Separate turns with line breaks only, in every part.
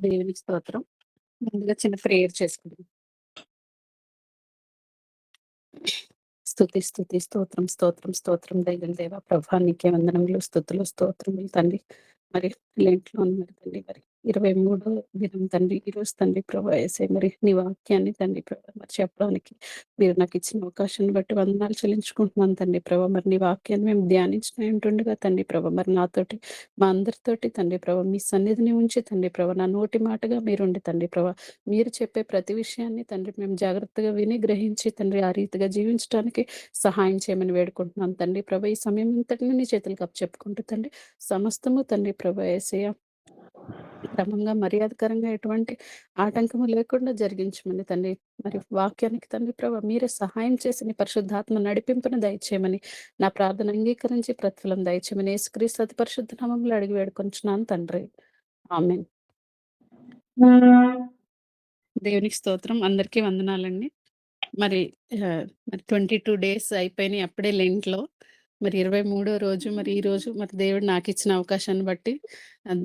దేవునికి స్తోత్రం. ముందుగా చిన్న ప్రేయర్ చేసుకుందాం. స్తుతి, స్తుతి, స్తోత్రం, స్తోత్రం, స్తోత్రం దైవం దేవ ప్రభా నీకే వందనములు, స్తుతులు, స్తోత్రములు తండ్రి. మరి లెంట్‌లో ఉన్నారు తండ్రి. మరి 23 దినం తండ్రి. ఈరోజు తండ్రి ప్రభా యేసయ్య మరి నీ వాక్యాన్ని తండ్రి ప్రభా మరి చెప్పడానికి మీరు నాకిచ్చిన అవకాశాన్ని బట్టి వందనాలు చెల్లించుకుంటున్నాను తండ్రి ప్రభా. మరి నీ వాక్యాన్ని మేము ధ్యానించుకుని ఉంటుండగా తండ్రి ప్రభా మరి నాతోటి మా అందరితోటి తండ్రి ప్రభా మీ సన్నిధిని ఉంచి తండ్రి ప్రభా నా నోటి మాటగా మీరుండి తండ్రి ప్రభా మీరు చెప్పే ప్రతి విషయాన్ని తండ్రి మేము జాగ్రత్తగా విని గ్రహించి తండ్రి ఆ రీతిగా జీవించడానికి సహాయం చేయమని వేడుకుంటున్నాను తండ్రి ప్రభా. ఈ సమయం అంతటిని నీ చేతులకు అప్పచెప్పుకుంటూ తండ్రి సమస్తము తండ్రి ప్రభా యేసయ్య క్రమంగా మర్యాదకరంగా ఎటువంటి ఆటంకము లేకుండా జరిగించమని తండ్రి. మరి వాక్యానికి తండ్రి ప్రభా మీరే సహాయం చేసి నీ పరిశుద్ధాత్మ నడిపింపును దయచేయమని నా ప్రార్థన అంగీకరించి ప్రతిఫలం దయచేయమని యేసుక్రీస్తు అతి పరిశుద్ధ నామములో అడిగి వేడుకొంచున్నాను తండ్రి. ఆమేన్. దేవునికి స్తోత్రం. అందరికీ వందనాలండి. మరి మరి 22 డేస్ అయిపోయినాయి అప్పుడే లెంట్‌లో. మరి 23 రోజు మరి ఈరోజు మరి దేవుడు నాకిచ్చిన అవకాశాన్ని బట్టి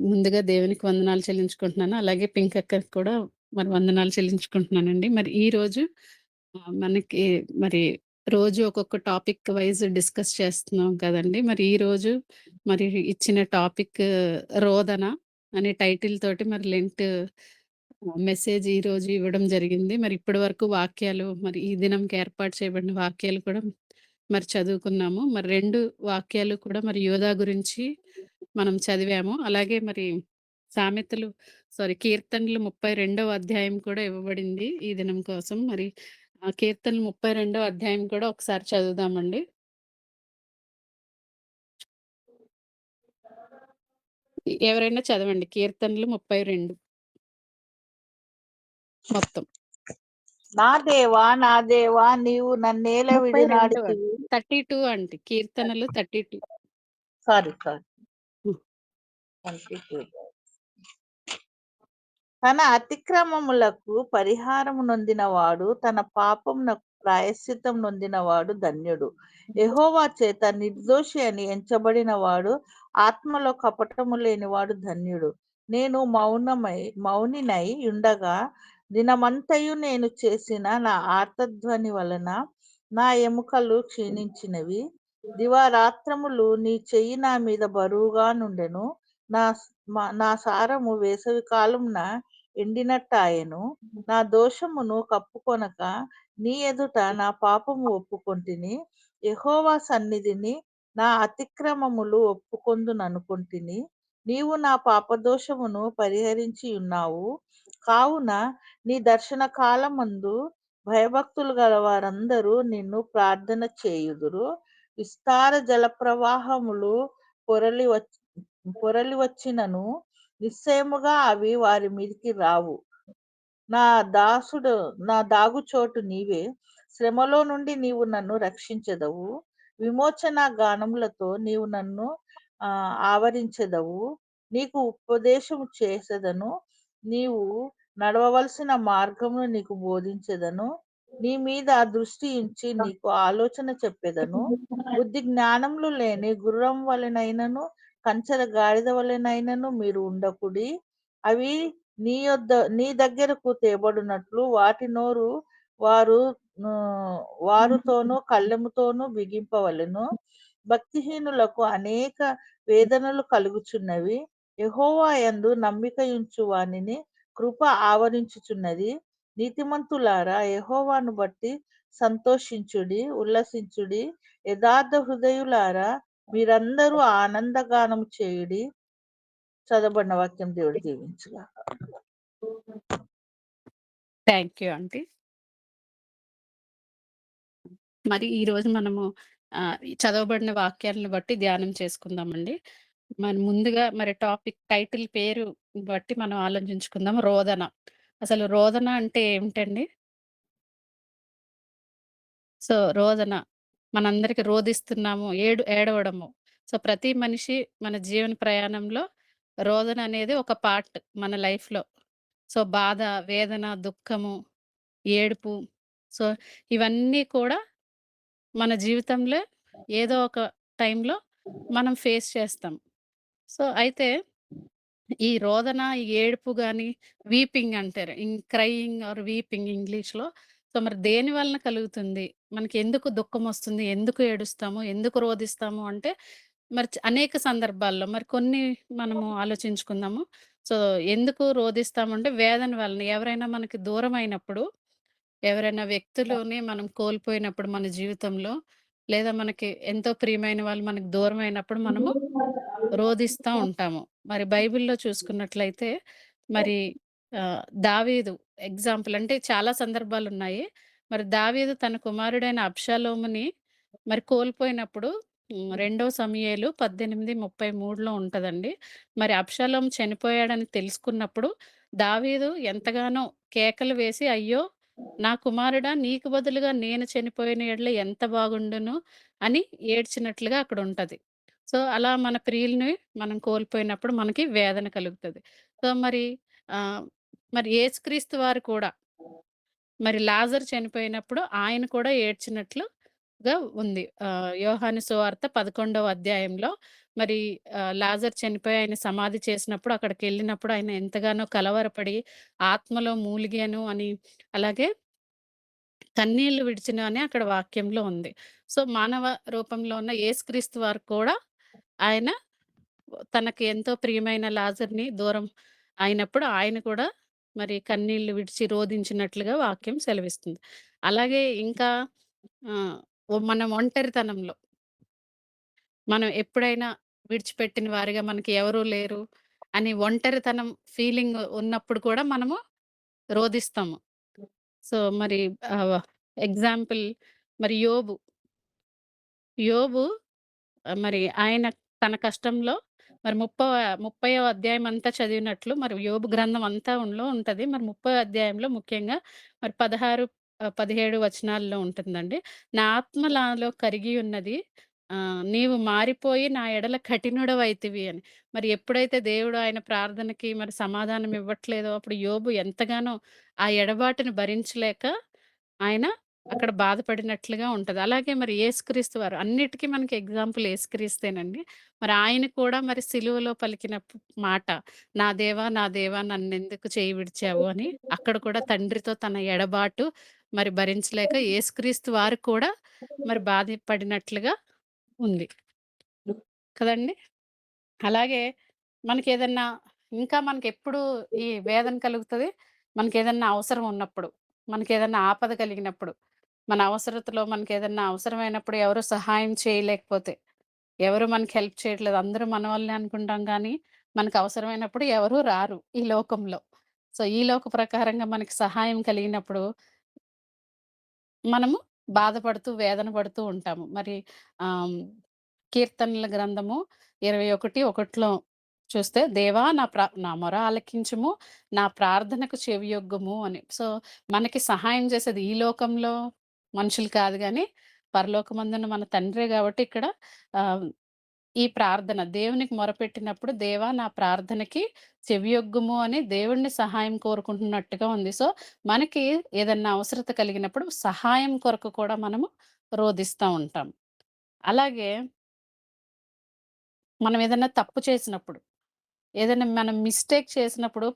ముందుగా దేవునికి వందనాలు చెల్లించుకుంటున్నాను. అలాగే పింక్ అక్కకి కూడా మరి వందనాలు చెల్లించుకుంటున్నానండి. మరి ఈరోజు మనకి మరి రోజు ఒక్కొక్క టాపిక్ వైస్ డిస్కస్ చేస్తున్నాం కదండీ! మరి ఈరోజు మరి ఇచ్చిన టాపిక్ రోదన అనే టైటిల్ తోటి మరి లెంట్ మెసేజ్ ఈరోజు ఇవ్వడం జరిగింది. మరి ఇప్పటి వరకు వాక్యాలు మరి ఈ దినంకి ఏర్పాటు చేయబడిన వాక్యాలు కూడా మరి చదువుకున్నాము. మరి 2 వాక్యాలు కూడా మరి యోధా గురించి మనం చదివాము. అలాగే మరి సామెతలు కీర్తనలు 32వ అధ్యాయం కూడా ఇవ్వబడింది ఈ దినం కోసం. మరి ఆ కీర్తనలు 32వ అధ్యాయం కూడా ఒకసారి చదువుదామండి. ఎవరైనా చదవండి. కీర్తనలు 32 మొత్తం.
నా దేవా నీవు నన్నేల
32
విడినాడితివి.
32 అండి. కీర్తనలు 32.
సారీ
హ్మ్.
22. తన అతిక్రమములకు పరిహారము నొందినవాడు, తన పాపమునకు ప్రాయశ్చిత్తం నొందినవాడు ధన్యుడు. యెహోవా చేత నిర్దోషి అని ఎంచబడినవాడు, ఆత్మలో కపటము లేనివాడు ధన్యుడు. నేను మౌనినై ఉండగా దినమంతయు నేను చేసిన నా ఆర్తధ్వని వలన నా ఎముకలు క్షీణించినవి. దివారాత్రములు నీ చెయ్యి నా మీద బరువుగా నుండెను. నా సారము వేసవి కాలంన ఎండినట్టాయెను. నా దోషమును కప్పుకొనక నీ ఎదుట నా పాపము ఒప్పుకొంటిని. యెహోవా సన్నిధిని నా అతిక్రమములు ఒప్పుకొందుననుకొంటిని. నీవు నా పాపదోషమును పరిహరించి ఉన్నావు. కావున నీ దర్శన కాలమందు భయభక్తులు గల వారందరూ నిన్ను ప్రార్థన చేయుదురు. విస్తార జల ప్రవాహములు పొరలి వచ్చినను నిశ్చయముగా అవి వారి మీదికి రావు. నా దాగుచోటు నీవే. శ్రమలో నుండి నీవు నన్ను రక్షించెదవు. విమోచన గానములతో నీవు నన్ను ఆవరించెదవు. నీకు ఉపదేశము చేసెదను. నీవు నడవవలసిన మార్గమును నీకు బోధించెదను. నీ మీద దృష్టి ఉంచి నీకు ఆలోచన చెప్పెదను. బుద్ధి జ్ఞానములు లేని గుర్రం వలెనైనను కంచెల గాడిద వలెనైనను మీరు ఉండకుడి. అవి నీ దగ్గరకు తేబడినట్లు వాటి నోరు వారుతోనూ కళ్ళెముతోనూ బిగింపవలెను. భక్తిహీనులకు అనేక వేదనలు కలుగుచున్నవి. యెహోవా యందు నమ్మికయుంచు వానిని కృప ఆవరించుచున్నది. నీతిమంతులారా యెహోవాను బట్టి సంతోషించుడి, ఉల్లసించుడి. యథార్థ హృదయులారా మీరందరూ ఆనందగానము చేయుడి. చదవబడిన వాక్యం దేవుడు దీవించుగా.
Thank you aunty. మరి ఈరోజు మనము చదవబడిన వాక్యాలను బట్టి ధ్యానం చేసుకుందామండి. మరి ముందుగా మరి టాపిక్ టైటిల్ పేరు బట్టి మనం ఆలోచించుకుందాం. రోదన. అసలు రోదన అంటే ఏమిటండి? రోదన మనందరికి రోదిస్తున్నాము, ఏడవడము. ప్రతి మనిషి మన జీవన ప్రయాణంలో రోదన అనేది ఒక పార్ట్ మన లైఫ్‌లో. బాధ, వేదన, దుఃఖము, ఏడుపు సో, ఇవన్నీ కూడా మన జీవితంలో ఏదో ఒక టైంలో మనం ఫేస్ చేస్తాం. అయితే ఈ రోదన, ఈ ఏడుపు గాని, వీపింగ్ అంటారు. క్రైయింగ్ ఆర్ వీపింగ్ ఇంగ్లీష్‌లో. సో, మరి దేని వలన కలుగుతుంది? మనకెందుకు దుఃఖమొస్తుంది? ఎందుకు ఏడుస్తాము? ఎందుకు రోదిస్తాము? అంటే మరి అనేక సందర్భాల్లో మరి కొన్ని మనము ఆలోచించుకుందాము. సో, ఎందుకు రోదిస్తామంటే వేదన వలన. ఎవరైనా మనకి దూరమైనప్పుడు, ఎవరైనా వ్యక్తులని మనం కోల్పోయినప్పుడు మన జీవితంలో, లేదా మనకి ఎంతో ప్రియమైన వాళ్ళు మనకు దూరమైనప్పుడు మనము రోదిస్తా ఉంటాము. మరి బైబిల్‌లో చూసుకున్నట్లయితే మరి దావీదు ఎగ్జాంపుల్ అంటే చాలా సందర్భాలున్నాయి. మరి దావీదు తన కుమారుడైన అబ్షాలోముని మరి కోల్పోయినప్పుడు రెండో సమూయేలు 18:33లో ఉంటదండి. మరి అబ్షాలోము చనిపోయాడని తెలుసుకున్నప్పుడు దావీదు ఎంతగానో కేకలు వేసి, "అయ్యో! నా కుమారుడా! నీకు బదులుగా నేను చనిపోయిన యెడల ఎంత బాగుండును" అని ఏడ్చినట్లుగా అక్కడుంటది. సో, అలా మన ప్రియుల్ని మనం కోల్పోయినప్పుడు మనకి వేదన కలుగుతది. సో, ఆహ్, మరి యేసుక్రీస్తు వారు కూడా మరి లాజర్ చనిపోయినప్పుడు ఆయన కూడా ఏడ్చినట్లుగా ఉంది. యోహాను సువార్త 11వ అధ్యాయంలో మరి లాజర్ చనిపోయి ఆయన సమాధి చేసినప్పుడు అక్కడికెళ్ళినప్పుడు ఆయన ఎంతగానో కలవరపడి ఆత్మలో మూలిగాను అని, అలాగే కన్నీళ్లు విడిచెను అని అక్కడ వాక్యంలో ఉంది. సో, మానవ రూపంలో ఉన్న యేసుక్రీస్తు వారు కూడా ఆయన తనకి ఎంతో ప్రియమైన లాజర్‌ని దూరం అయినప్పుడు ఆయన కూడా మరి కన్నీళ్లు విడిచి రోదించినట్లుగా వాక్యం సెలవిస్తుంది. అలాగే ఇంకా మనం ఒంటరితనంలో మనం ఎప్పుడైనా విడిచిపెట్టిన వారిగా మనకి ఎవరు లేరు అని ఒంటరితనం ఫీలింగ్ ఉన్నప్పుడు కూడా మనము రోదిస్తాము. సో, మరి ఆహ్, ఎగ్జాంపుల్ మరి యోబు మరి ఆయన తన కష్టంలో మరి 30వ అధ్యాయం అంతా చదివినట్లు మరి యోబు గ్రంథం అంతా ఉంటది. మరి 30వ అధ్యాయంలో ముఖ్యంగా మరి 16, 17 వచనాల్లో ఉంటుందండి. "నా ఆత్మ నాలో కరిగి ఉన్నది. నీవు మారిపోయి నా ఎడల కఠినుడవైతివి" అని. మరి ఎప్పుడైతే దేవుడు ఆయన ప్రార్థనకి మరి సమాధానం ఇవ్వట్లేదో అప్పుడు యోబు ఎంతగానో ఆ ఎడబాటుని భరించలేక ఆయన అక్కడ బాధపడినట్లుగా ఉంటది. అలాగే మరి యేసుక్రీస్తు వారు అన్నిటికి మనకి ఎగ్జాంపుల్ యేసుక్రీస్తేనండి. మరి ఆయన కూడా మరి సిలువలో పలికిన మాట, "నా దేవా, నా దేవా నన్నెందుకు చేయి విడిచావు" అని అక్కడ కూడా తండ్రితో తన ఎడబాటు మరి భరించలేక యేసుక్రీస్తు వారు కూడా మరి బాధపడినట్లుగా ఉంది. కదండీ! అలాగే మనకేదన్నా ఇంకా మనకెప్పుడు ఈ వేదన కలుగుతది, మనకేదన్నా అవసరం ఉన్నప్పుడు, మనకేదన్నా ఆపద కలిగినప్పుడు, మన అవసరతలో మనకేదన్నా అవసరమైనప్పుడు ఎవరు సహాయం చేయలేకపోతే, ఎవరు మనకి హెల్ప్ చేయట్లేదు, అందరూ మన వాళ్ళే అనుకుంటాం గానీ, మనకు అవసరమైనప్పుడు ఎవరు రారు ఈ లోకంలో. సో, ఈ లోక ప్రకారంగా మనకి సహాయం కలిగినప్పుడు మనము బాధపడుతూ, వేదన పడుతూ ఉంటాము. మరి ఆహ్, కీర్తనల గ్రంథము 21:1లో చూస్తే, "దేవా నా మొర ఆలకించుము, నా ప్రార్థనకు చెవియొగ్గుము" అని. సో, మనకి సహాయం చేసేది ఈ లోకంలో మనుషులు కాదు గానీ, పరలోకమందున్న మన తండ్రే గాబట్టి ఇక్కడ ఆహ్, ఈ ప్రార్థన దేవునికి మొరపెట్టినప్పుడు, "దేవా నా ప్రార్థనకి చెవియొగ్గుము" అని దేవుడిని సహాయం కోరుకుంటున్నట్టుగా ఉంది. సో, మనకి ఏదన్నా అవసరత కలిగినప్పుడు సహాయం కొరకు కూడా మనము రోదిస్తా ఉంటాం. అలాగే మనం ఏదన్నా తప్పు చేసినప్పుడు, ఏదైనా మనం మిస్టేక్ చేసినప్పుడు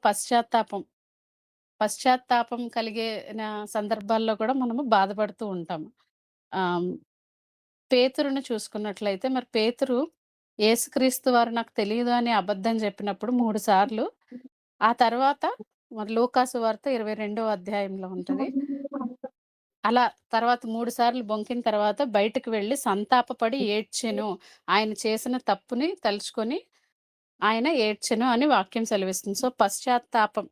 పశ్చాత్తాపం కలిగిన సందర్భాల్లో కూడా మనము బాధపడుతూ ఉంటాము. ఆహ్, పేతురుని చూసుకున్నట్లయితే మరి పేతురు యేసుక్రీస్తు వారు నాకు తెలీదు అని అబద్ధం చెప్పినప్పుడు 3 సార్లు. ఆ తర్వాత మరి లూకాసు వార్త 22వ అధ్యాయంలో ఉంటది. అలా తర్వాత 3 సార్లు బొంకిన తర్వాత బయటకు వెళ్లి సంతాపపడి ఏడ్చెను. ఆయన చేసిన తప్పుని తలుచుకొని ఆయన ఏడ్చెను అని వాక్యం సెలవిస్తుంది. సో, పశ్చాత్తాపం.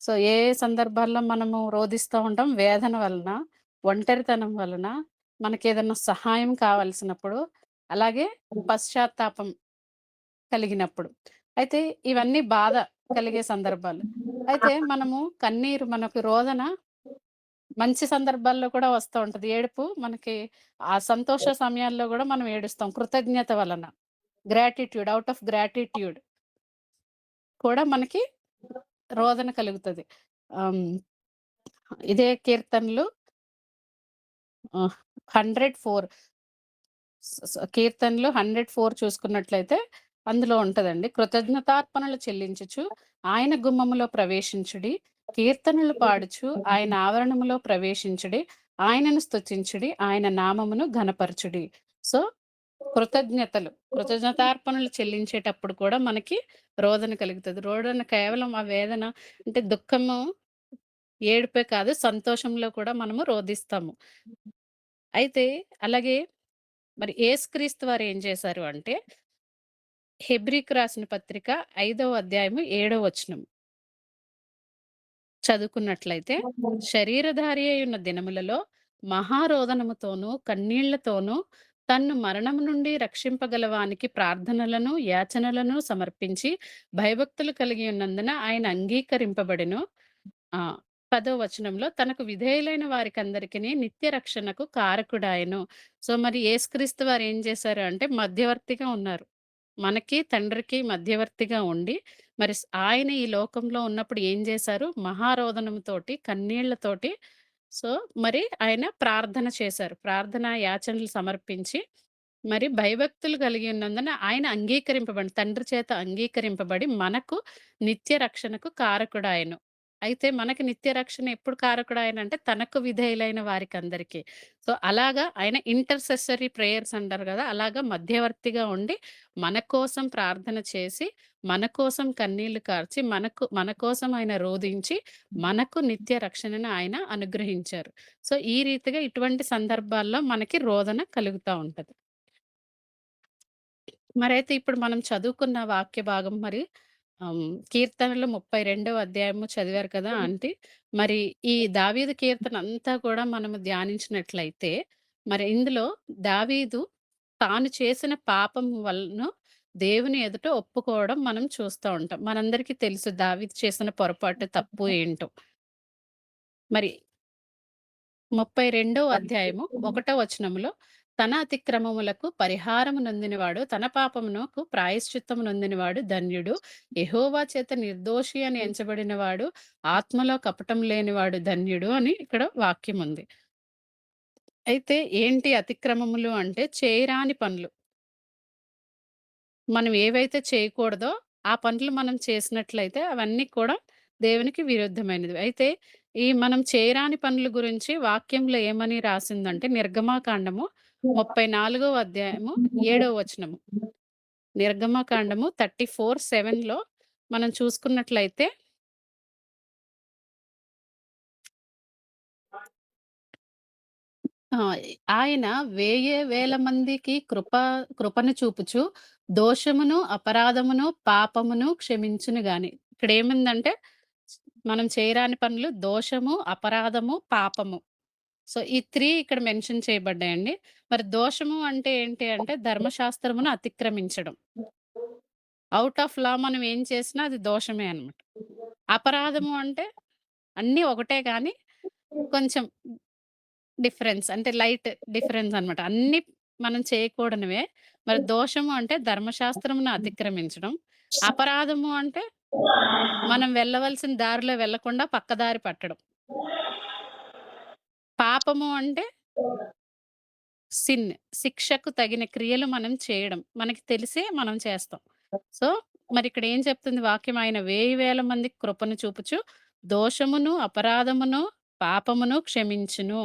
సో, ఏ ఏ సందర్భాల్లో మనము రోదిస్తా ఉంటాం? వేదన వలన, ఒంటరితనం వలన, మనకేదన్నా సహాయం కావాల్సినప్పుడు, అలాగే పశ్చాత్తాపం కలిగినప్పుడు. అయితే ఇవన్నీ బాధ కలిగే సందర్భాలు. అయితే మనము కన్నీరు మనకు రోదన మంచి సందర్భాల్లో కూడా వస్తూ ఉంటది. ఏడుపు మనకి ఆ సంతోష సమయాల్లో గూడా మనం ఏడుస్తాం. కృతజ్ఞత వలన. ఔట్ ఆఫ్ గ్రాటిట్యూడ్ కూడా మనకి రోదన కలుగుతది. ఆహ్, హ్మ్. ఇదే కీర్తనలు 104 కీర్తనలు 104 చూసుకున్నట్లయితే అందులో ఉంటదండి. కృతజ్ఞతార్పణలు చెల్లించుచు ఆయన గుమ్మములో ప్రవేశించుడి. కీర్తనలు పాడుచు ఆయన ఆవరణములో ప్రవేశించుడి. ఆయనను స్తుతించుడి. ఆయన నామమును ఘనపరచుడి. సో, కృతజ్ఞతార్పణలు చెల్లించేటప్పుడు కూడా మనకి రోదన కలుగుతది. రోదన కేవలం ఆ వేదన అంటే దుఃఖము, ఏడుపే కాదు సంతోషంలో కూడా మనము రోదిస్తాము. అయితే అలాగే మరి యేసుక్రీస్తు వారు ఏం చేశారు అంటే హెబ్రీకి రాసిన పత్రిక 5వ అధ్యాయము 7వ వచనం చదువుకున్నట్లయితే, శరీరధారి అయ్యున్న దినములలో మహారోదనముతోనూ, కన్నీళ్లతోనూ తన్ను మరణము నుండి రక్షింపగలవానికి ప్రార్థనలను, యాచనలను సమర్పించి భయభక్తులు కలిగి ఉన్నందున ఆయన అంగీకరింపబడెను. ఆ! 10వ వచనంలో తనకు విధేయులైన వారికందరికిని నిత్య రక్షణకు కారకుడాయెను. సో, మరి యేసుక్రీస్తు వారు ఏం చేశారు అంటే మధ్యవర్తిగా ఉన్నారు. మనకి, తండ్రికి మధ్యవర్తిగా ఉండి మరి ఆయన ఈ లోకంలో ఉన్నప్పుడు ఏం చేశారు? మహారోదనంతోటి, కన్నీళ్లతోటి సో, మరి ఆయన ప్రార్థన చేశారు. ప్రార్థన యాచనలు సమర్పించి, మరి భయభక్తులు కలిగి ఉన్నందున ఆయన తండ్రి చేత అంగీకరింపబడి, మనకు నిత్య రక్షణకు కారకుడాయెను. అయితే మనకి నిత్య రక్షణ ఎప్పుడు కారకుడాయనంటే, తనకు విధేయులైన వారికందరికీ. సో, అలాగా ఆయన ఇంటర్సెసరీ ప్రేయర్స్ అంటారు గదా! అలాగా మధ్యవర్తిగా ఉండి, మన కోసం ప్రార్థన చేసి, మన కోసం కన్నీళ్లు కార్చి, మన కోసం ఆయన రోదించి, మనకు నిత్య రక్షణను ఆయన అనుగ్రహించారు. సో, ఈ రీతిగా ఇటువంటి సందర్భాల్లో మనకి రోదన కలుగుతా ఉంటది. మరైతే ఇప్పుడు మనం చదువుకున్న వాక్య భాగం మరి కీర్తనలు 32వ అధ్యాయము చదివారు కదా ఆంటీ. మరి ఈ దావీదు కీర్తన అంతా కూడా మనము ధ్యానించినట్లయితే, మరి ఇందులో దావీదు తాను చేసిన పాపం వలన దేవుని ఎదుట ఒప్పుకోవడం మనం చూస్తా ఉంటాం. మనందరికీ తెలుసు దావీదు చేసిన పొరపాటు, తప్పు ఏంటో. మరి 32వ అధ్యాయము 1 వచనములో తన అతిక్రమములకు పరిహారము నొందినవాడు, తన పాపమునకు ప్రాయశ్చిత్తము నొందినవాడు ధన్యుడు. యెహోవా చేత నిర్దోషి అని ఎంచబడినవాడు, ఆత్మలో కపటం లేనివాడు ధన్యుడు అని ఇక్కడ వాక్యముంది. అయితే ఏంటి అతిక్రమములు అంటే చేయరాని పనులు. మనం ఏవైతే చేయకూడదో ఆ పనులు మనం చేసినట్లయితే అవన్నీ కూడా దేవునికి విరుద్ధమైనవి. అయితే ఈ మనం చేయరాని పనుల గురించి వాక్యంలో ఏమని రాసిందంటే నిర్గమాకాండము 34వ అధ్యాయము 7వ వచనము. నిర్గమకాండము 34:7లో మనం చూసుకున్నట్లయితే ఆ! ఆయన వేల మందికి కృపను చూపుచు దోషమును, అపరాధమును, పాపమును క్షమించును గాని. ఇక్కడేముందంటే మనం చేయరాని పనులు దోషము, అపరాధము, పాపము. సో, ఈ 3 ఇక్కడ మెన్షన్ చేయబడ్డాయండి. మరి దోషము అంటే ఏంటి అంటే ధర్మశాస్త్రమును అతిక్రమించడం. ఔట్ ఆఫ్ లా మనం ఏం చేసినా అది దోషమే అన్నమాట. అపరాధము అంటే అన్నీ ఒకటే గాని కొంచెం డిఫరెన్స్ అంటే లైట్ డిఫరెన్స్ అన్నమాట. అన్నీ మనం చేయకూడనివే. మరి దోషము అంటే ధర్మశాస్త్రమును అతిక్రమించడం. అపరాధము అంటే మనం వెళ్ళవలసిన దారిలో వెళ్ళకుండా పక్కదారి పట్టడం. పాపము అంటే సిన్ శిక్షకు తగిన క్రియలు మనం చేయడం. మనకి తెలిసే మనం చేస్తాం. సో, మరిక్కడ ఏం చెప్తుంది వాక్యం? ఆయన వేల మందికి కృపను చూపుచు దోషమును, అపరాధమును, పాపమును క్షమించును.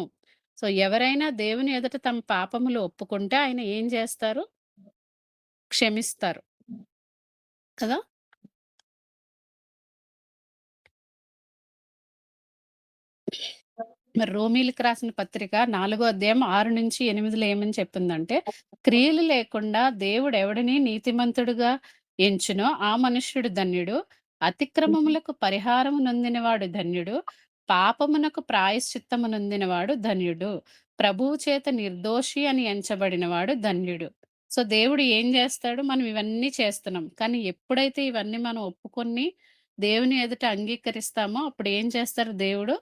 సో, ఎవరైనా దేవుని ఎదుట తమ పాపములు ఒప్పుకుంటే ఆయన ఏం చేస్తారు? క్షమిస్తారు. కదా! మరి రోమీలికి రాసిన పత్రిక 4 అధ్యాయం 6-8లో ఏమని చెప్తుందంటే, క్రియలు లేకుండా దేవుడెవడిని నీతిమంతుడుగా ఎంచునో ఆ మనుష్యుడు ధన్యుడు. అతిక్రమములకు పరిహారము నొందినవాడు ధన్యుడు. పాపమునకు ప్రాయశ్చిత్తము నొందినవాడు ధన్యుడు. ప్రభువు చేత నిర్దోషి అని ఎంచబడినవాడు ధన్యుడు. సో, దేవుడు ఏం జేస్తాడు? మనం ఇవన్నీ చేస్తున్నాం. కానీ ఎప్పుడైతే ఇవన్నీ మనం ఒప్పుకొని దేవుని ఎదుట అంగీకరిస్తామో అప్పుడు ఏం చేస్తారు దేవుడు?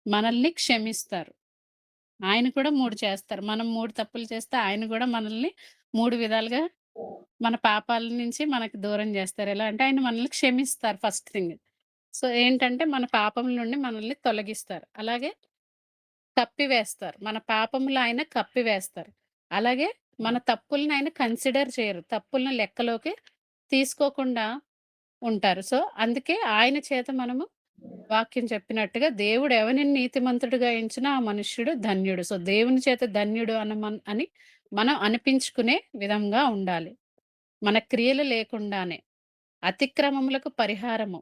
మనల్ని క్షమిస్తారు. ఆయన కూడా 3 చేస్తారు. మనం 3 తప్పులు చేస్తే ఆయన గూడా మనల్ని 3 విధాలుగా మన పాపాల నుంచి మనకు దూరం జేస్తారు. ఎలా అంటే ఆయన మనల్ని క్షమిస్తారు ఫస్ట్ థింగ్. సో, ఏంటంటే మన పాపముల నుండి మనల్ని తొలగిస్తారు. అలాగే కప్పివేస్తారు. మన పాపములు ఆయన కప్పివేస్తారు. అలాగే మన తప్పుల్ని ఆయన కన్సిడర్ చేయరు. తప్పుల్ని లెక్కలోకి తీసుకోకుండా ఉంటారు. సో, అందుకే ఆయన చేత మనము వాక్యం చెప్పినట్టుగా దేవుడు ఎవరిని నీతిమంతుడిగా ఎంచినా ఆ మనుష్యుడు ధన్యుడు. సో, దేవుని చేత ధన్యుడు అని మనం అనిపించుకునే విధంగా ఉండాలి. మన క్రియలు లేకుండానే అతిక్రమములకు పరిహారము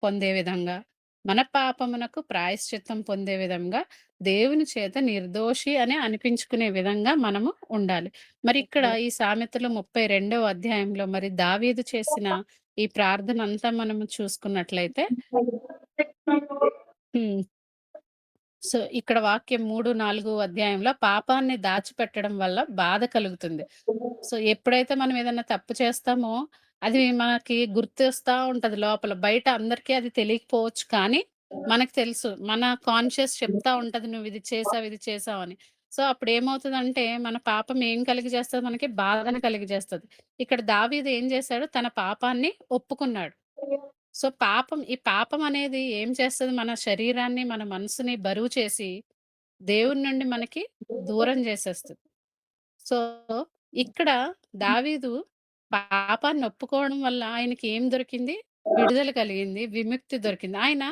పొందే విధంగా, మన పాపమునకు ప్రాయశ్చిత్తం పొందే విధంగా, దేవుని చేత నిర్దోషి అని అనిపించుకునే విధంగా మనము ఉండాలి. మరి ఇక్కడ ఈ సామెతలు 32వ అధ్యాయంలో మరి దావీదు చేసిన ఈ ప్రార్థనంతా మనము చూసుకున్నట్లయితే హ్మ్. సో, ఇక్కడ వాక్యం 3, 4 అధ్యాయంలో పాపాన్ని దాచిపెట్టడం వల్ల బాధ కలుగుతుంది. సో, ఎప్పుడైతే మనం ఏదన్నా తప్పు చేస్తామో, అది మనకి గుర్తొస్తా ఉంటది లోపల. బయట అందరికీ అది తెలియకపోవచ్చు కానీ, మనకు తెలుసు. మన కాన్షియస్ చెప్తా ఉంటది. నువ్విది చేశావు, ఇది చేశావని. సో, అప్పుడేమవుతదంటే, మన పాపం ఏం కలిగజేస్తది మనకి? బాధను కలిగజేస్తది. ఇక్కడ దావీదు ఏం చేశాడు? తన పాపాన్ని ఒప్పుకున్నాడు. సో, ఈ పాపం అనేది ఏం చేస్తది? మన శరీరాన్ని, మన మనసుని బరువు చేసి, దేవుని నుండి మనకి దూరం చేసేస్తది. సో, ఇక్కడ దావీదు పాపాన్ని ఒప్పుకోవడం వల్ల ఆయనకి ఏం దొరికింది? విడుదల కలిగింది. విముక్తి దొరికింది. ఆయన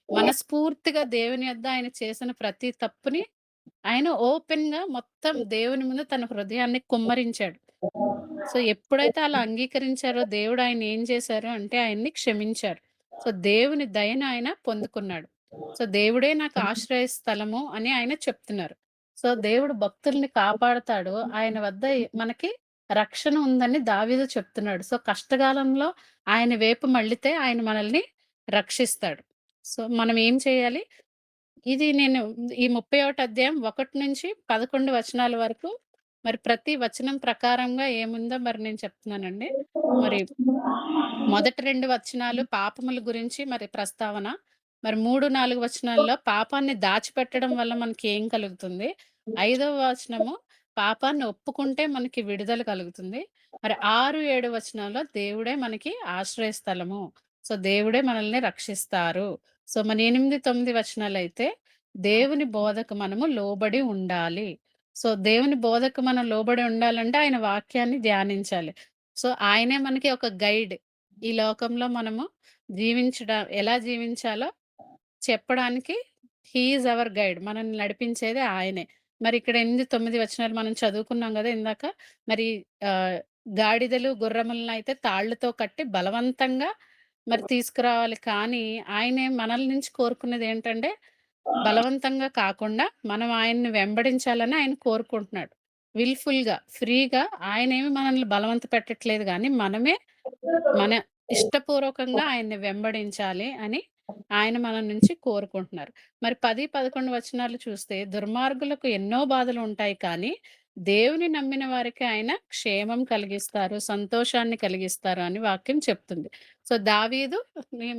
మనస్ఫూర్తిగా దేవుని యొద్ద ఆయన చేసిన ప్రతి తప్పుని ఆయన ఓపెన్‌గా మొత్తం దేవుని ముందు తన హృదయాన్ని కుమ్మరించాడు. సో, ఎప్పుడైతే అలా అంగీకరించారో దేవుడు ఆయన్నేం చేశారు అంటే ఆయన్ని క్షమించారు. సో, దేవుని దయను ఆయన పొందుకున్నాడు. సో, దేవుడే నాకు ఆశ్రయ స్థలము అని ఆయన చెప్తున్నారు. సో, దేవుడు భక్తుల్ని కాపాడతాడు. ఆయన వద్ద మనకి రక్షణ ఉందని దావీదు చెప్తున్నాడు. సో, కష్టకాలంలో ఆయన వైపు మళ్ళితే ఆయన మనల్ని రక్షిస్తాడు. సో, మనం ఏం చేయాలి? ఇది నేను ఈ 31 అధ్యాయం 1-11 వచనాల వరకు మరి ప్రతి వచనం ప్రకారంగా ఏముందో మరి నేను చెప్తున్నానండి. మరి మొదటి 2 వచనాలు పాపముల గురించి మరి ప్రస్తావన. మరి 3, 4 వచనాల్లో పాపాన్ని దాచిపెట్టడం వల్ల మనకి ఏం కలుగుతుంది. 5వ వచనము పాపాన్ని ఒప్పుకుంటే మనకి విడుదల కలుగుతుంది. మరి 6, 7 వచనాల్లో దేవుడే మనకి ఆశ్రయ స్థలము. సో, దేవుడే మనల్ని రక్షిస్తారు. సో, మన 8, 9 వచనాలైతే దేవుని బోధకు మనము లోబడి ఉండాలి. సో, దేవుని బోధకు మనం లోబడి ఉండాలంటే ఆయన వాక్యాన్ని ధ్యానించాలి. సో, ఆయనే మనకి ఒక గైడ్. ఈ లోకంలో మనము ఎలా జీవించాలో చెప్పడానికి హి ఈజ్ అవర్ గైడ్. మనల్ని నడిపించేది ఆయనే. మరి ఇక్కడ 8, 9 వచనాలు మనం చదువుకున్నాం గదా! ఇందాక. మరి ఆహ్, గాడిదలు, గుర్రములనైతే తాళ్ళతో కట్టి బలవంతంగా మరి తీసుకురావాలి. కానీ ఆయనే మనల నుంచి కోరుకున్నదేంటంటే బలవంతంగా కాకుండా మనం ఆయన్ని వెంబడించాలని ఆయన కోరుకుంటున్నాడు. విల్‌ఫుల్‌గా, ఫ్రీగా ఆయనేమి మనల్ని బలవంత పెట్టట్లేదు గానీ, మనమే మన ఇష్టపూర్వకంగా ఆయన్ని వెంబడించాలి అని ఆయన మన నుంచి కోరుకుంటున్నారు. మరి 10, 11 వచనాలు చూస్తే దుర్మార్గులకు ఎన్నో బాధలుంటాయి కానీ, దేవుని నమ్మిన వారికి ఆయన క్షేమం కలిగిస్తారు, సంతోషాన్ని కలిగిస్తారు అని వాక్యం చెప్తుంది. సో,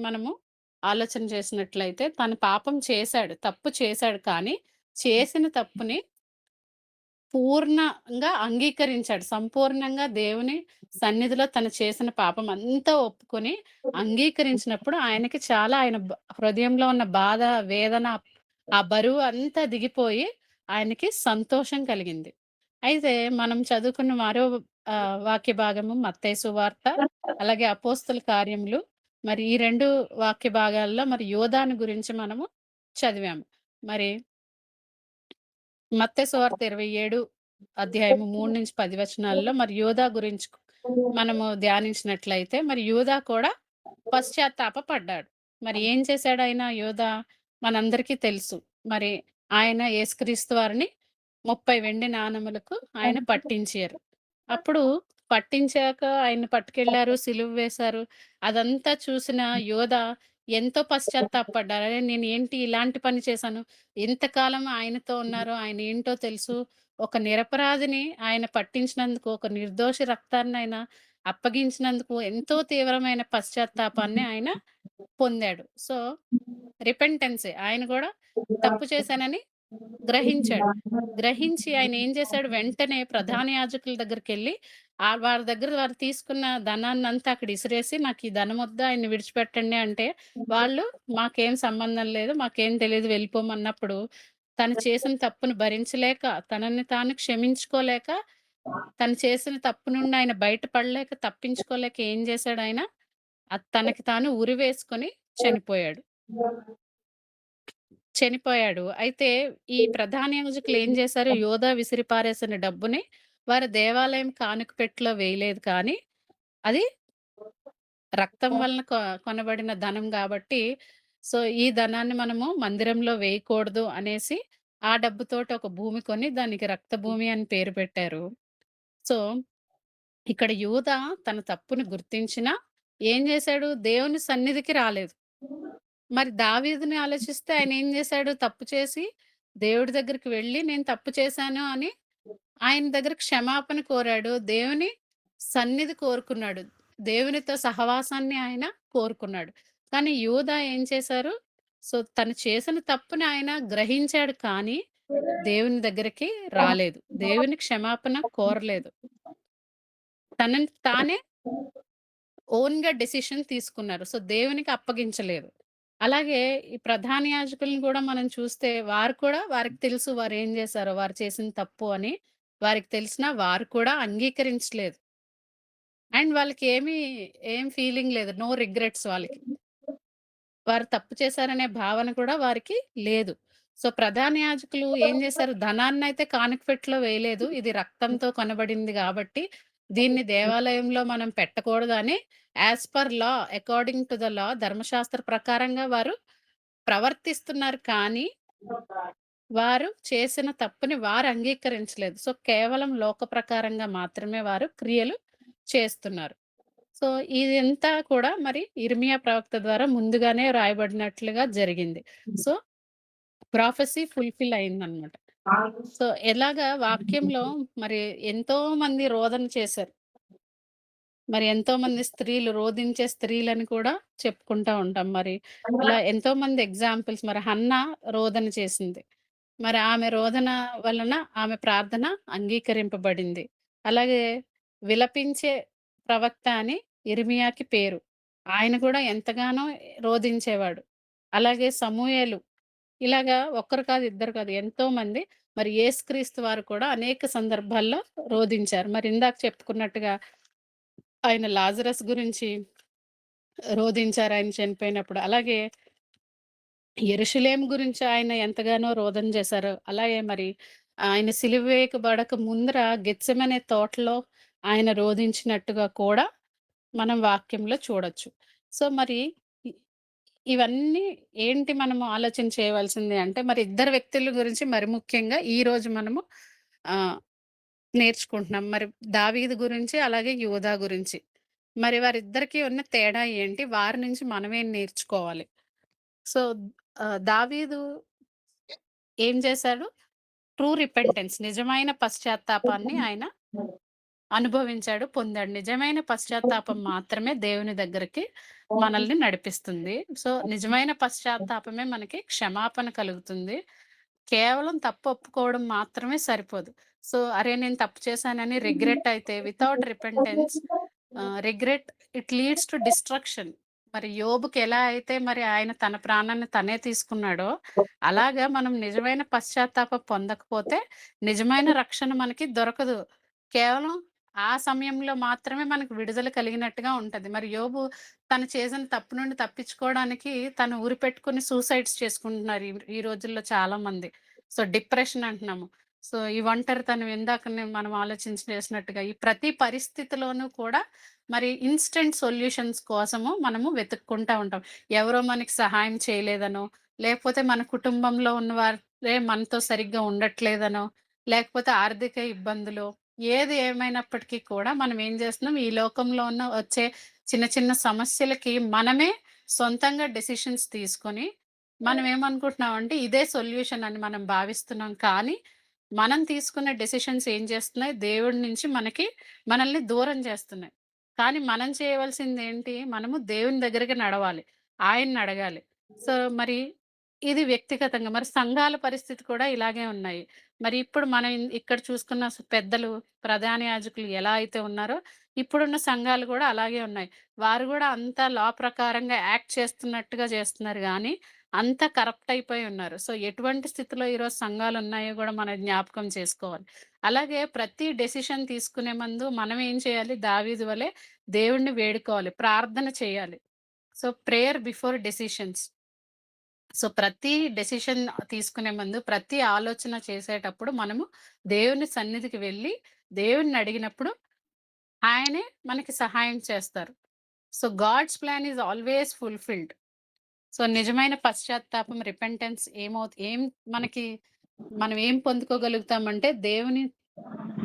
మనము ఆలోచన చేసినట్లయితే తను పాపం చేశాడు. తప్పు చేశాడు కానీ, చేసిన తప్పుని పూర్ణంగా అంగీకరించాడు. సంపూర్ణంగా దేవుని సన్నిధిలో తను చేసిన పాపం అంతా ఒప్పుకొని అంగీకరించినప్పుడు ఆయనకి చాలా హృదయంలో ఉన్న బాధ, వేదన, ఆ బరువు అంతా దిగిపోయి ఆయనకి సంతోషం కలిగింది. అయితే మనం చదువుకున్న మరో వాక్య భాగము మత్తయి సువార్త, అలాగే అపోస్తల కార్యములు. మరి ఈ 2 వాక్య భాగాల్లో మరి యోధాను గురించి మనము చదివాము. మరి మత్తయి సువార్త 27 అధ్యాయము 3-10 వచనాల్లో మరి యోధా గురించి మనము ధ్యానించినట్లయితే మరి యోధా కూడా పశ్చాత్తాప పడ్డాడు. మరి ఏం చేశాడాయన యోధా? మనందరికీ తెలుసు. మరి ఆయన యేసుక్రీస్తు వారిని 30 వెండి నాణెములకు ఆయన పట్టించారు. అప్పుడు పట్టించాక ఆయన్ని పట్టుకెళ్లారు, సిలువ వేశారు. అదంతా చూసిన యోధా ఎంతో పశ్చాత్తాపపడ్డారు. అరె! నేనేంటి ఇలాంటి పని చేశాను. ఇంతకాలం ఆయనతో ఉన్నారు. ఆయనేంటో తెలుసు. ఒక నిరపరాధిని ఆయన పట్టించినందుకు, ఒక నిర్దోషి రక్తాన్నయన అప్పగించినందుకు ఎంతో తీవ్రమైన పశ్చాత్తాపాన్ని ఆయన పొందాడు. సో, రిపెంటెన్సే. ఆయన గూడా తప్పు చేశానని గ్రహించాడు. గ్రహించి ఆయనేం చేశాడు, వెంటనే ప్రధాన యాజకుల దగ్గరికెళ్ళి వారి దగ్గర వారు తీసుకున్న ధనాన్నంతా అక్కడ ఇసిరేసి, "నాకు ఈ ధనమొద్దు, ఆయన్ని విడిచిపెట్టండి" అంటే, వాళ్ళు "మాకేం సంబంధం లేదు, మాకేం తెలీదు వెళ్ళిపోమన్నప్పుడు" తను చేసిన తప్పును భరించలేక, తనని తాను క్షమించుకోలేక, తను చేసిన తప్పు నుండి ఆయన బయట పడలేక, తప్పించుకోలేక ఏం చేశాడాయన, తనకి తాను ఉరి వేసుకొని చనిపోయాడు. చనిపోయాడు. అయితే ఈ ప్రధాన యాజకులు ఏం చేశారు, యోధా విసిరిపారేసిన డబ్బుని వారి దేవాలయం కానుక పెట్టెలో వేయలేదు కానీ, అది రక్తం వలన కొనబడిన ధనం గాబట్టి, సో, ఈ ధనాన్ని మనము మందిరంలో వేయకూడదు అనేసి, ఆ డబ్బుతోటి ఒక భూమి కొని దానికి రక్త భూమి అని పేరు పెట్టారు. సో, ఇక్కడ యూదా తన తప్పుని గుర్తించినా, ఏం జేశాడు? దేవుని సన్నిధికి రాలేదు. మరి దావీదుని ఆలోచిస్తే ఆయనేం జేశాడు? తప్పు చేసి దేవుడి దగ్గరికి వెళ్లి, నేను తప్పు చేశాను అని ఆయన దగ్గర క్షమాపణ కోరాడు. దేవుని సన్నిధి కోరుకున్నాడు. దేవునితో సహవాసాన్ని ఆయన కోరుకున్నాడు. కానీ యూదా ఏం చేశారు? సో, తను చేసిన తప్పుని ఆయన గ్రహించాడు కానీ, దేవుని దగ్గరికి రాలేదు. దేవుని క్షమాపణ కోరలేదు. తనని తానే ఓన్‌గా డెసిషన్ తీసుకున్నారు. సో, దేవునికి అప్పగించలేదు. అలాగే ఈ ప్రధాన యాజకులను గూడా మనం చూస్తే వారు కూడా వారికి తెలుసు వారేం జేశారో, వారు చేసిన తప్పు అని వారికి తెలిసినా వారు కూడా అంగీకరించలేదు. అండ్ ఏం ఫీలింగ్ లేదు. నో రిగ్రెట్స్ వాళ్ళకి. వారు తప్పు చేశారనే భావన కూడా వారికి లేదు. సో, ప్రధాన యాజకులు ఏం జేశారు? ధనాన్నయితే కానుక పెట్టెలో వేయలేదు. ఇది రక్తంతో కొనబడింది గాబట్టి, దీన్ని దేవాలయంలో మనం పెట్టకూడదని as per law, according to the law ధర్మశాస్త్ర ప్రకారంగా వారు ప్రవర్తిస్తున్నారు కానీ, వారు చేసిన తప్పుని వారు అంగీకరించలేదు. సో, కేవలం లోక ప్రకారంగా మాత్రమే వారు క్రియలు చేస్తున్నారు. సో, ఇదంతా కూడా మరి ఇర్మియా ప్రవక్త ద్వారా ముందుగానే రాయబడినట్లుగా జరిగింది. సో, ప్రాఫెసీ ఫుల్‌ఫిల్ అయిందనమాట. సో, ఎలాగా వాక్యంలో మరి ఎంతో మంది రోదన చేశారు. మరి ఎంతోమంది స్త్రీలు రోదించే స్త్రీలని కూడా చెప్పుకుంటా ఉంటాం. మరి అలా ఎంతోమంది ఎగ్జాంపుల్స్ మరి హన్నా రోదన చేసింది. మరి ఆమె రోదన వలన ఆమె ప్రార్థన అంగీకరింపబడింది. అలాగే విలపించే ప్రవక్త అని ఇర్మియాకి పేరు. ఆయన కూడా ఎంతగానో రోదించేవాడు. అలాగే సమూయేలు ఇలాగా ఒక్కరు కాదు, ఇద్దరు కాదు ఎంతోమంది మరి యేసుక్రీస్తు వారు కూడా అనేక సందర్భాల్లో రోదించారు. మరి ఇందాక చెప్పుకున్నట్టుగా ఆయన లాజరస్ గురించి రోదించారు ఆయన చనిపోయినప్పుడు. అలాగే యెరూషలేము గురించి ఆయన ఎంతగానో రోదన చేశారు. అలాగే మరి ఆయన సిలువ వేయకబడక ముందర గెత్సెమనే తోటలో ఆయన రోదించినట్టుగా కూడా మనం వాక్యంలో చూడొచ్చు. సో, మరి ఇ ఇవన్నీ ఏంటి మనము ఆలోచన చేయవలసింది అంటే, మరి ఇద్దరు వ్యక్తుల గురించి మరి ముఖ్యంగా ఈరోజు మనము ఆహ్, నేర్చుకుంటున్నాం. మరి దావీదు గురించి, అలాగే యూదా గురించి. మరి వారిద్దరికీ ఉన్న తేడా ఏంటి? వారి నుంచి మనమేం నేర్చుకోవాలి? సో, దావీదు ఏం చేశాడు? ట్రూ రిపెంటెన్స్ నిజమైన పశ్చాత్తాపాన్ని ఆయన అనుభవించాడు, పొందాడు. నిజమైన పశ్చాత్తాపం మాత్రమే దేవుని దగ్గరికి మనల్ని నడిపిస్తుంది. సో, నిజమైన పశ్చాత్తాపమే మనకి క్షమాపణ కలుగుతుంది. కేవలం తప్పు ఒప్పుకోవడం మాత్రమే సరిపోదు. సో, అరే! నేను తప్పు చేశానని రిగ్రెట్ అయితే without repentance regret it leads to destruction. మరి యోబుకి ఎలా అయితే మరి ఆయన తన ప్రాణాన్ని తనే తీసుకున్నాడో, అలాగా మనం నిజమైన పశ్చాత్తాపం పొందకపోతే నిజమైన రక్షణ మనకి దొరకదు. కేవలం ఆ సమయంలో మాత్రమే మనకు విడుదల కలిగినట్టుగా ఉంటది. మరి యోబు తను చేసిన తప్పు నుండి తప్పించుకోవడానికి తను ఉరిపెట్టుకొని సూసైడ్స్ చేసుకుంటున్నారు ఈ రోజుల్లో చాలామంది. సో, డిప్రెషన్ అంటున్నాము. సో, ఈ ఒంటరితనం ఇందాకనే మనం చేసినట్టుగా ఈ ప్రతి పరిస్థితిలోనూ కూడా మరి ఇన్‌స్టంట్ సొల్యూషన్స్ కోసము మనము వెతుక్కుంటా ఉంటాం. ఎవరో మనకి సహాయం చేయలేదనో, లేకపోతే మన కుటుంబంలో ఉన్నవారే మనతో సరిగ్గా ఉండట్లేదనో, లేకపోతే ఆర్థిక ఇబ్బందులో ఏది ఏమైనప్పటికీ కూడా మనం ఏం చేస్తున్నాం, ఈ లోకంలో వచ్చే చిన్న చిన్న సమస్యలకి మనమే సొంతంగా డెసిషన్స్ తీసుకొని, మనం ఏమనుకుంటున్నామంటే ఇదే సొల్యూషన్ అని మనం భావిస్తున్నాం. కానీ, మనం తీసుకున్న డెసిషన్స్ ఏం చేస్తున్నాయి, దేవుడి నుంచి మనల్ని దూరం చేస్తున్నాయి. కానీ మనం చేయవలసిందేంటి, మనము దేవుని దగ్గరికి నడవాలి. ఆయన్నడగాలి. సో, మరి ఇది వ్యక్తిగతంగా. మరి సంఘాల పరిస్థితి కూడా ఇలాగే ఉన్నాయి. మరి ఇప్పుడు మనం ఇక్కడ చూసుకున్న పెద్దలు, ప్రధాన యాజకులు ఎలా అయితే ఉన్నారో, ఇప్పుడున్న సంఘాలు గూడా అలాగే ఉన్నాయి. వారు గూడా అంత లా ప్రకారంగా యాక్ట్ చేస్తున్నట్టుగా చేస్తున్నారు గానీ, అంతా కరప్ట్ అయిపోయి ఉన్నారు. సో, ఎటువంటి స్థితిలో ఈరోజు సంఘాలున్నాయో గూడా మనం జ్ఞాపకం చేసుకోవాలి. అలాగే ప్రతి డెసిషన్ తీసుకునే ముందు మనం ఏం చేయాలి? దావీదు వలె దేవుడిని వేడుకోవాలి. ప్రార్థన చేయాలి. So, prayer before decisions. So, ప్రతి డెసిషన్ తీసుకునే ముందు, ప్రతి ఆలోచన చేసేటప్పుడు మనము దేవుని సన్నిధికి వెళ్లి, దేవుడిని అడిగినప్పుడు ఆయనే మనకి సహాయం చేస్తారు. So, God's plan is always fulfilled. So, నిజమైన పశ్చాత్తాపం రిపెంటెన్స్ ఏం మనకి మనం ఏం పొందుకోగలుగుతామంటే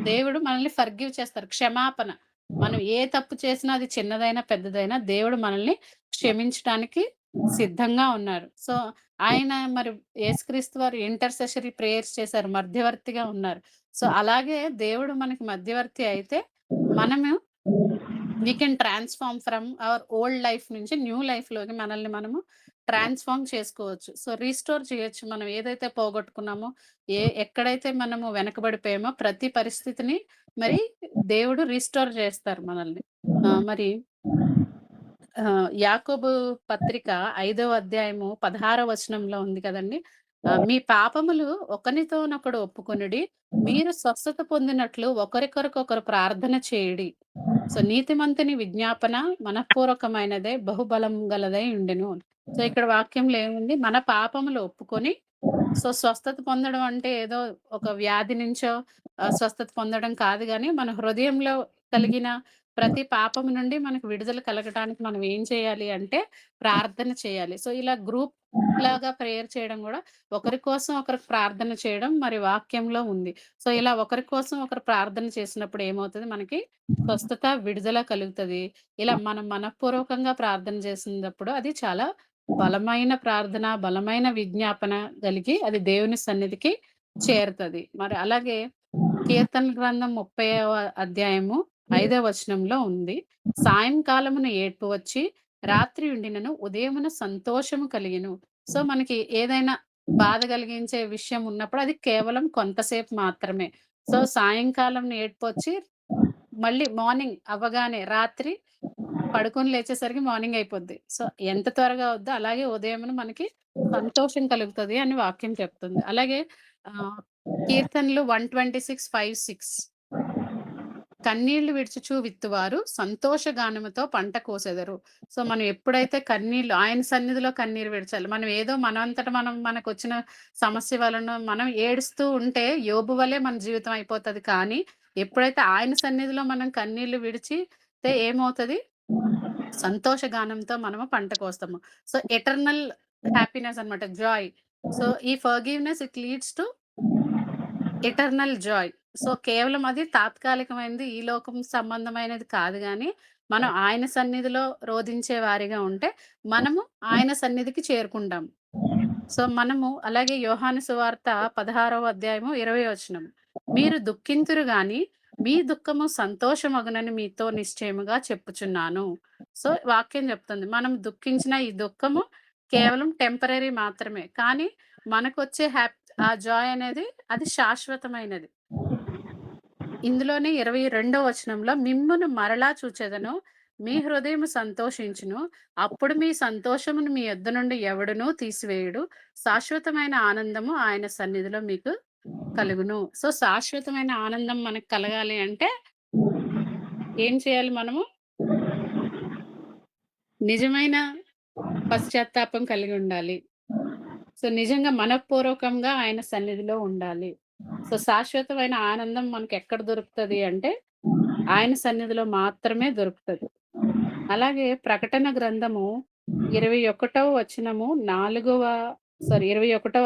దేవుడు మనల్ని ఫర్‌గివ్ చేస్తారు. క్షమాపణ. మనం ఏ తప్పు చేసినా అది చిన్నదైనా, పెద్దదైనా దేవుడు మనల్ని క్షమించటానికి సిద్ధంగా ఉన్నారు. సో, ఆయన మరి యేసుక్రీస్తు వారు ఇంటర్సెసరీ ప్రేయర్స్ చేశారు. మధ్యవర్తిగా ఉన్నారు. సో, అలాగే దేవుడు మనకి మధ్యవర్తి అయితే మనము we can transform from our old life నుంచి న్యూ లైఫ్‌లోకి మనల్ని మనము ట్రాన్స్‌ఫార్మ్ చేసుకోవచ్చు. సో, రీస్టోర్ చేయొచ్చు. మనం ఏదైతే పోగొట్టుకున్నామో, ఎక్కడైతే మనము వెనకబడిపోయామో ప్రతి పరిస్థితిని మరి దేవుడు రీస్టోర్ చేస్తారు మనల్ని. మరి యాకోబు పత్రిక 5వ అధ్యాయము 16వ వచనంలో ఉంది కదండీ! మీ పాపములు ఒకనితోనొకడు ఒప్పుకొనుడి. మీరు స్వస్థత పొందినట్లు ఒకరికొరకొకరు ప్రార్థన చేయుడి. సో, నీతిమంతుని విజ్ఞాపన మనఃపూర్వకమైనదే బహుబలం గలదై ఉండెను. సో, ఇక్కడ వాక్యంలో ఏముంది? మన పాపములు ఒప్పుకొని సో, స్వస్థత పొందడం అంటే ఏదో ఒక వ్యాధి నుంచో స్వస్థత పొందడం కాదు గానీ, మన హృదయంలో కలిగిన ప్రతి పాపం నుండి మనకు విడుదల కలగటానికి మనం ఏం చేయాలి అంటే ప్రార్థన చేయాలి. సో, ఇలా గ్రూప్ లాగా ప్రేయర్ చేయడం గూడా ఒకరి కోసం ఒకరు ప్రార్థన చేయడం మరి వాక్యంలో ఉంది. సో, ఇలా ఒకరి కోసం ఒకరు ప్రార్థన చేసినప్పుడు ఏమవుతది మనకి స్వస్థత, విడుదల కలుగుతది. ఇలా మనం మనఃపూర్వకంగా ప్రార్థన చేసినప్పుడు అది చాలా బలమైన ప్రార్థన, బలమైన విజ్ఞాపన కలిగి అది దేవుని సన్నిధికి చేరుతది. మరి అలాగే కీర్తనల గ్రంథం 30వ అధ్యాయము 5వ వచనంలో ఉంది. సాయంకాలమున ఏడ్పు వచ్చి, రాత్రి ఉండినను ఉదయమున సంతోషము కలిగెను. సో, మనకి ఏదైనా బాధ కలిగించే విషయం ఉన్నప్పుడు అది కేవలం కొంతసేపు మాత్రమే. సో, సాయంకాలం ఏడ్పొచ్చి మళ్ళీ మార్నింగ్ అవ్వగానే రాత్రి పడుకొని లేచేసరికి మార్నింగ్ అయిపోద్ది. సో, ఎంత త్వరగా అవుద్దో అలాగే ఉదయమున మనకి సంతోషం కలుగుతది అని వాక్యం చెప్తుంది. అలాగే ఆహ్, కీర్తనలు 126, 5, 6 కన్నీళ్లు విడుచుచు విత్తువారు సంతోషగానముతో పంట కోసెదరు. సో, మనం ఎప్పుడైతే ఆయన సన్నిధిలో కన్నీరు విడచాలి. మనం ఏదో మనంతట మనం మనకొచ్చిన సమస్య వలన మనం ఏడుస్తూ ఉంటే యోబు వలె మన జీవితం అయిపోతది. కానీ, ఎప్పుడైతే ఆయన సన్నిధిలో మనం కన్నీళ్లు విడిచితే ఏమవుతది? సంతోషగానంతో మనము పంట కోస్తాము. సో, ఎటర్నల్ హ్యాపీనెస్ అన్నమాట. జాయ్. సో, ఈ forgiveness it leads to eternal Joy. So, కేవలం అది తాత్కాలికమైనది. ఈ లోకం సంబంధమైనది కాదు గానీ, మనం ఆయన సన్నిధిలో రోదించే వారిగా ఉంటే, మనము ఆయన సన్నిధికి చేరుకుంటాం. సో, మనము అలాగే యోహాను సువార్త 16వ అధ్యాయము 20 వచనం. మీరు దుఃఖింతురు గాని, మీ దుఃఖము సంతోషమగునని మీతో నిశ్చయముగా చెప్పుచున్నాను. సో, వాక్యం చెప్తుంది. మనం దుఃఖించిన ఈ దుఃఖము కేవలం టెంపరరీ మాత్రమే. కానీ, మనకొచ్చే ఆ జాయ్ అనేది అది శాశ్వతమైనది. ఇందులోనే 22వ వచనంలో మిమ్మును మరలా చూచెదను. మీ హృదయము సంతోషించును. అప్పుడు మీ సంతోషమును మీ యొద్ద నుండి ఎవడునూ తీసివేయుడు. శాశ్వతమైన ఆనందము ఆయన సన్నిధిలో మీకు కలుగును. సో, శాశ్వతమైన ఆనందం మనకు కలగాలి అంటే ఏం చేయాలి మనము? నిజమైన పశ్చాత్తాపం కలిగి ఉండాలి. సో, నిజంగా మనఃపూర్వకంగా ఆయన సన్నిధిలో ఉండాలి. సో, శాశ్వతమైన ఆనందం మనకెక్కడ దొరుకుతది అంటే, ఆయన సన్నిధిలో మాత్రమే దొరుకుతది. అలాగే ప్రకటన గ్రంథము 21వ వచనము 21వ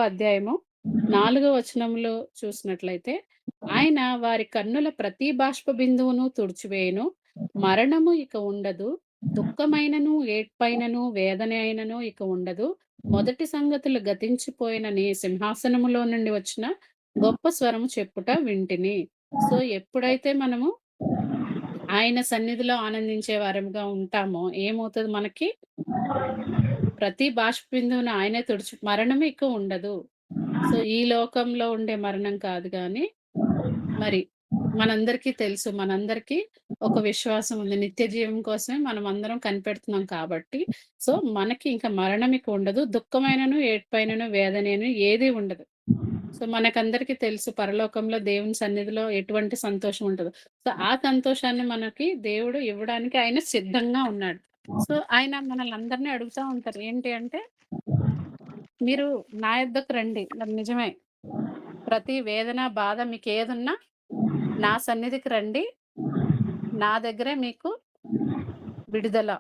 అధ్యాయము 4వ వచనంలో చూసినట్లయితే, ఆయన వారి కన్నుల ప్రతి బాష్ప బిందువును తుడిచివేయును. మరణము ఇక ఉండదు. దుఃఖమైనను, ఏడ్పైనను, వేదన అయినను ఇక ఉండదు. మొదటి సంగతులు గతించిపోయినని సింహాసనములో నుండి వచ్చిన గొప్ప స్వరము చెప్పుట వింటిని. సో, ఎప్పుడైతే మనము ఆయన సన్నిధిలో ఆనందించే వారముగా ఉంటామో, ఏమవుతది మనకి? ప్రతి బాష్ప బిందువును ఆయనే మరణం ఇక ఉండదు. సో, ఈ లోకంలో ఉండే మరణం కాదు గానీ, మరి మనందరికీ తెలుసు. మనందరికీ ఒక విశ్వాసం ఉంది. నిత్య జీవం కోసమే మనమందరం కనిపెడుతున్నాం కాబట్టి, సో, మనకి ఇంక మరణమిక ఉండదు. దుఃఖమైనను, ఏడ్పైనను, వేదనైనను ఏది ఉండదు. సో, మనకందరికీ తెలుసు పరలోకంలో దేవుని సన్నిధిలో ఎటువంటి సంతోషం ఉంటదో. సో, ఆ సంతోషాన్ని మనకి దేవుడు ఇవ్వడానికి ఆయన సిద్ధంగా ఉన్నాడు. సో, ఆయన మనల్నందరిని అడుగుతా ఉంటారు. ఏంటి అంటే, "మీరు నా యొద్దకు రండి." అది నిజమే. ప్రతి వేదన, బాధ మీకేదున్నా నా సన్నిధికి రండి. నా దగ్గరే మీకు విడుదల.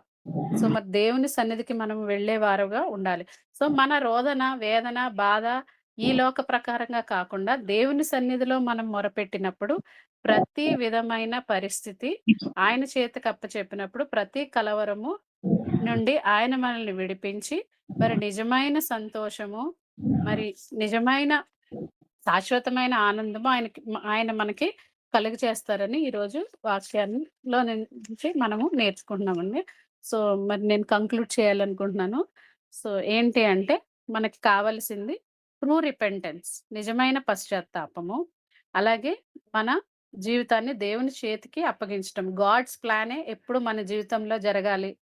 సో, మరి దేవుని సన్నిధికి మనం వెళ్ళేవారుగా ఉండాలి. సో, మన రోదన, వేదన, బాధ ఈ లోక ప్రకారంగా కాకుండా దేవుని సన్నిధిలో మనం మొరపెట్టినప్పుడు ప్రతి విధమైన పరిస్థితి ఆయన చేతికి అప్పచెప్పినప్పుడు ప్రతి కలవరము నుండి ఆయన మనల్ని విడిపించి మరి నిజమైన సంతోషము, మరి నిజమైన శాశ్వతమైన ఆనందము ఆయన మనకి కలుగజేస్తారని ఈరోజు వాక్యాల్లో నుంచి మనము నేర్చుకుంటున్నామండి. సో, మరి నేను కంక్లూడ్ చేయాలనుకుంటున్నాను. సో, ఏంటి అంటే మనకి కావాల్సింది ట్రూ రిపెంటెన్స్ నిజమైన పశ్చాత్తాపము. అలాగే మన జీవితాన్ని దేవుని చేతికి అప్పగించటం. గాడ్స్ ప్లానే ఎప్పుడు మన జీవితంలో జరగాలి.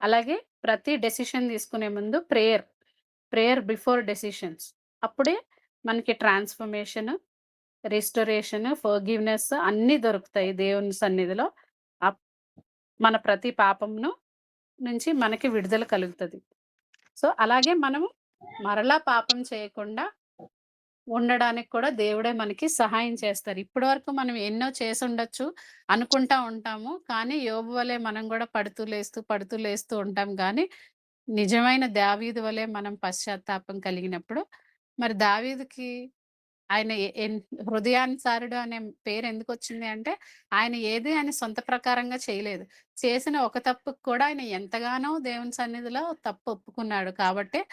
అలాగే ప్రతి డెసిషన్ తీసుకునే ముందు ప్రేయర్ బిఫోర్ డెసిషన్స్. అప్పుడే మనకి ట్రాన్స్‌ఫర్మేషన్, రిస్టోరేషన్, ఫర్‌గివ్‌నెస్ అన్నీ దొరుకుతాయి దేవుని సన్నిధిలో. అప్ మన ప్రతి పాపంను నుంచి మనకి విడుదల కలుగుతది. సో, అలాగే మనము మరలా పాపం చేయకుండా ఉండడానికి కూడా దేవుడే మనకి సహాయం చేస్తారు. ఇప్పటి వరకు మనం ఎన్నో చేసుండొచ్చు, అనుకుంటా ఉంటాము. కానీ యోబు వలె మనం గూడా పడుతూ లేస్తూ ఉంటాం గానీ, నిజమైన దావీదు వలె మనం పశ్చాత్తాపం కలిగినప్పుడు, మరి దావీదుకి ఆయన ఎ ఎన్ హృదయానుసారుడు అనే పేరెందుకొచ్చింది అంటే, ఆయన సొంత ప్రకారంగా చేయలేదు. చేసిన ఒక తప్పుకు కూడా ఆయన ఎంతగానో దేవుని సన్నిధిలో తప్పు ఒప్పుకున్నాడు. కాబట్టే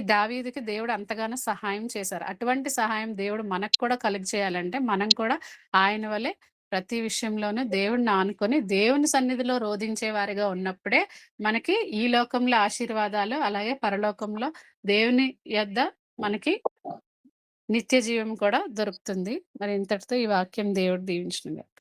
దావీదుకి దేవుడు అంతగానో సహాయం చేశారు. అటువంటి సహాయం దేవుడు మనకు కూడా కలుగజేయాలంటే, మనం కూడా ఆయన వలె ప్రతి విషయంలోనూ దేవుడిని ఆనుకొని, దేవుని సన్నిధిలో రోదించే వారిగా ఉన్నప్పుడే, మనకి ఈ లోకంలో ఆశీర్వాదాలు, అలాగే పరలోకంలో దేవుని యొద్ద మనకి నిత్య జీవం కూడా దొరుకుతుంది. మరి ఇంతటితో ఈ వాక్యం దేవుడు దీవించునుగాక.